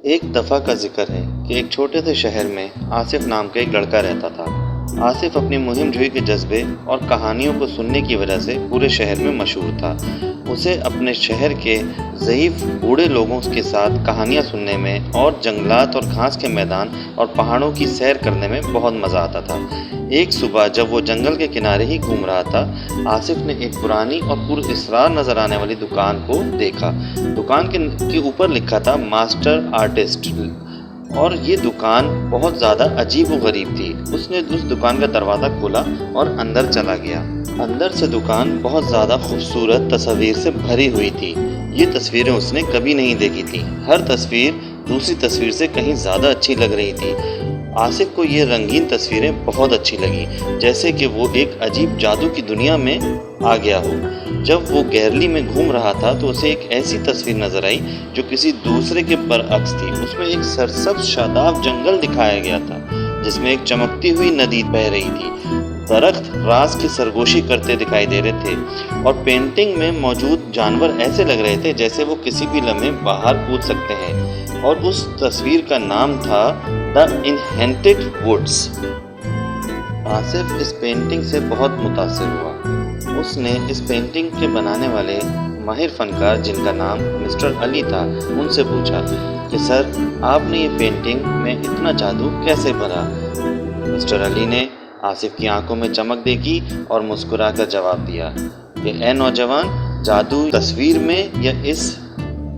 ایک دفعہ کا ذکر ہے کہ ایک چھوٹے سے شہر میں آصف نام کا ایک لڑکا رہتا تھا۔ آصف اپنی مہم جوئی کے جذبے اور کہانیوں کو سننے کی وجہ سے پورے شہر میں مشہور تھا۔ اسے اپنے شہر کے ضعیف بوڑھے لوگوں کے ساتھ کہانیاں سننے میں اور جنگلات اور گھاس کے میدان اور پہاڑوں کی سیر کرنے میں بہت مزہ آتا تھا۔ ایک صبح جب وہ جنگل کے کنارے ہی گھوم رہا تھا، آصف نے ایک پرانی اور پر اسرار نظر آنے والی دکان کو دیکھا۔ دکان کے اوپر لکھا تھا ماسٹر آرٹسٹ، اور یہ دکان بہت زیادہ عجیب و غریب تھی۔ اس نے اس دکان کا دروازہ کھولا اور اندر چلا گیا۔ اندر سے دکان بہت زیادہ خوبصورت تصاویر سے بھری ہوئی تھی۔ یہ تصویریں اس نے کبھی نہیں دیکھی تھی۔ ہر تصویر دوسری تصویر سے کہیں زیادہ اچھی لگ رہی تھی۔ آصف کو یہ رنگین تصویریں بہت اچھی لگیں، جیسے کہ وہ ایک عجیب جادو کی دنیا میں آ گیا ہو۔ جب وہ گیلری میں گھوم رہا تھا تو اسے ایک ایسی تصویر نظر آئی جو کسی دوسرے کے برعکس تھی۔ اس میں ایک سرسبز شاداب جنگل دکھایا گیا تھا جس میں ایک چمکتی ہوئی ندی بہہ رہی تھی۔ درخت راز کی سرگوشی کرتے دکھائی دے رہے تھے اور پینٹنگ میں موجود جانور ایسے لگ رہے تھے جیسے وہ کسی بھی لمحے باہر کود سکتے ہیں، اور اس تصویر کا نام تھا دی انہینٹڈ ووڈز۔ آصف اس پینٹنگ سے بہت متاثر ہوا۔ اس نے اس پینٹنگ کے بنانے والے ماہر فنکار، جن کا نام مسٹر علی تھا، ان سے پوچھا کہ سر، آپ نے یہ پینٹنگ میں اتنا جادو کیسے بھرا؟ مسٹر علی نے آصف کی آنکھوں میں چمک دیکھی اور مسکرا کر جواب دیا کہ اے نوجوان، جادو تصویر میں یا اس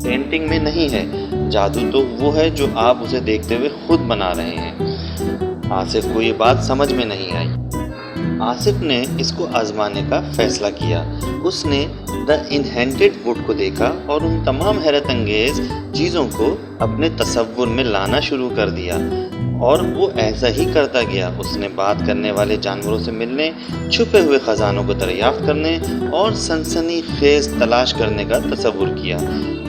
پینٹنگ میں نہیں ہے، جادو تو وہ ہے جو آپ اسے دیکھتے ہوئے خود بنا رہے ہیں۔ آصف کو یہ بات سمجھ میں نہیں آئی۔ آصف نے اس کو آزمانے کا فیصلہ کیا۔ اس نے دی انہینٹڈ ووڈ کو دیکھا اور ان تمام حیرت انگیز چیزوں کو اپنے تصور میں لانا شروع کر دیا، اور وہ ایسا ہی کرتا گیا۔ اس نے بات کرنے والے جانوروں سے ملنے، چھپے ہوئے خزانوں کو دریافت کرنے اور سنسنی خیز تلاش کرنے کا تصور کیا۔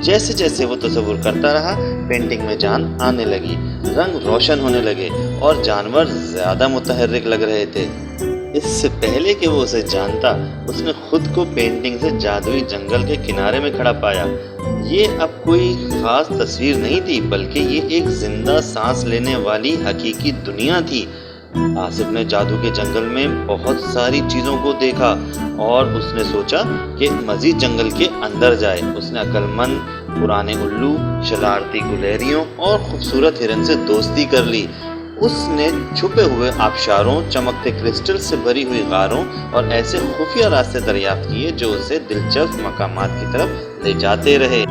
جیسے جیسے وہ تصور کرتا رہا، پینٹنگ میں جان آنے لگی، رنگ روشن ہونے لگے اور جانور زیادہ متحرک لگ رہے تھے۔ اس سے پہلے کہ وہ اسے جانتا، اس نے خود کو پینٹنگ سے جادوئی جنگل کے کنارے میں کھڑا پایا۔ یہ اب کوئی خاص تصویر نہیں تھی، بلکہ یہ ایک زندہ سانس لینے والی حقیقی دنیا تھی۔ آصف نے جادو کے جنگل میں بہت ساری چیزوں کو دیکھا اور اس نے سوچا کہ مزید جنگل کے اندر جائے۔ اس نے عقل مند پرانے الو، شرارتی گلہریوں اور خوبصورت ہرن سے دوستی کر لی۔ اس نے چھپے ہوئے آبشاروں، چمکتے کرسٹل سے بھری ہوئی غاروں اور ایسے خفیہ راستے دریافت کیے جو اسے دلچسپ مقامات کی طرف لے جاتے رہے۔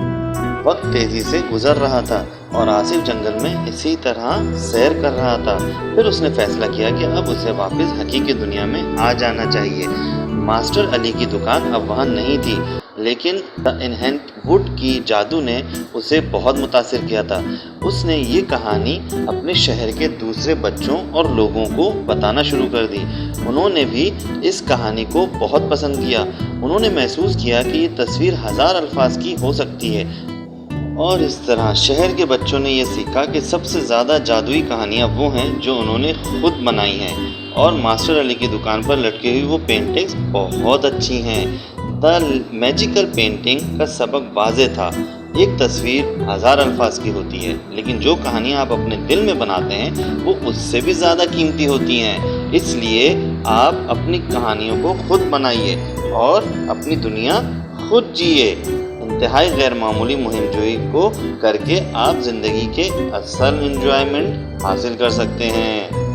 وقت تیزی سے گزر رہا تھا اور آصف جنگل میں اسی طرح سیر کر رہا تھا۔ پھر اس نے فیصلہ کیا کہ اب اسے واپس حقیقی دنیا میں آ جانا چاہیے۔ ماسٹر علی کی دکان اب وہاں نہیں تھی، لیکن دی انہینٹڈ ووڈ کی جادو نے اسے بہت متاثر کیا تھا۔ اس نے یہ کہانی اپنے شہر کے دوسرے بچوں اور لوگوں کو بتانا شروع کر دی۔ انہوں نے بھی اس کہانی کو بہت پسند کیا۔ انہوں نے محسوس کیا کہ یہ تصویر 1000 الفاظ کی ہو سکتی ہے، اور اس طرح شہر کے بچوں نے یہ سیکھا کہ سب سے زیادہ جادوئی کہانیاں وہ ہیں جو انہوں نے خود بنائی ہیں، اور ماسٹر علی کی دکان پر لٹکی ہوئی وہ پینٹنگز بہت اچھی ہیں۔ دی میجیکل پینٹنگ کا سبق واضح تھا۔ ایک تصویر 1000 الفاظ کی ہوتی ہے، لیکن جو کہانیاں آپ اپنے دل میں بناتے ہیں وہ اس سے بھی زیادہ قیمتی ہوتی ہیں۔ اس لیے آپ اپنی کہانیوں کو خود بنائیے اور اپنی دنیا خود جیے۔ انتہائی غیر معمولی مہم جوئی کو کر کے آپ زندگی کے اصل انجوائمنٹ حاصل کر سکتے ہیں۔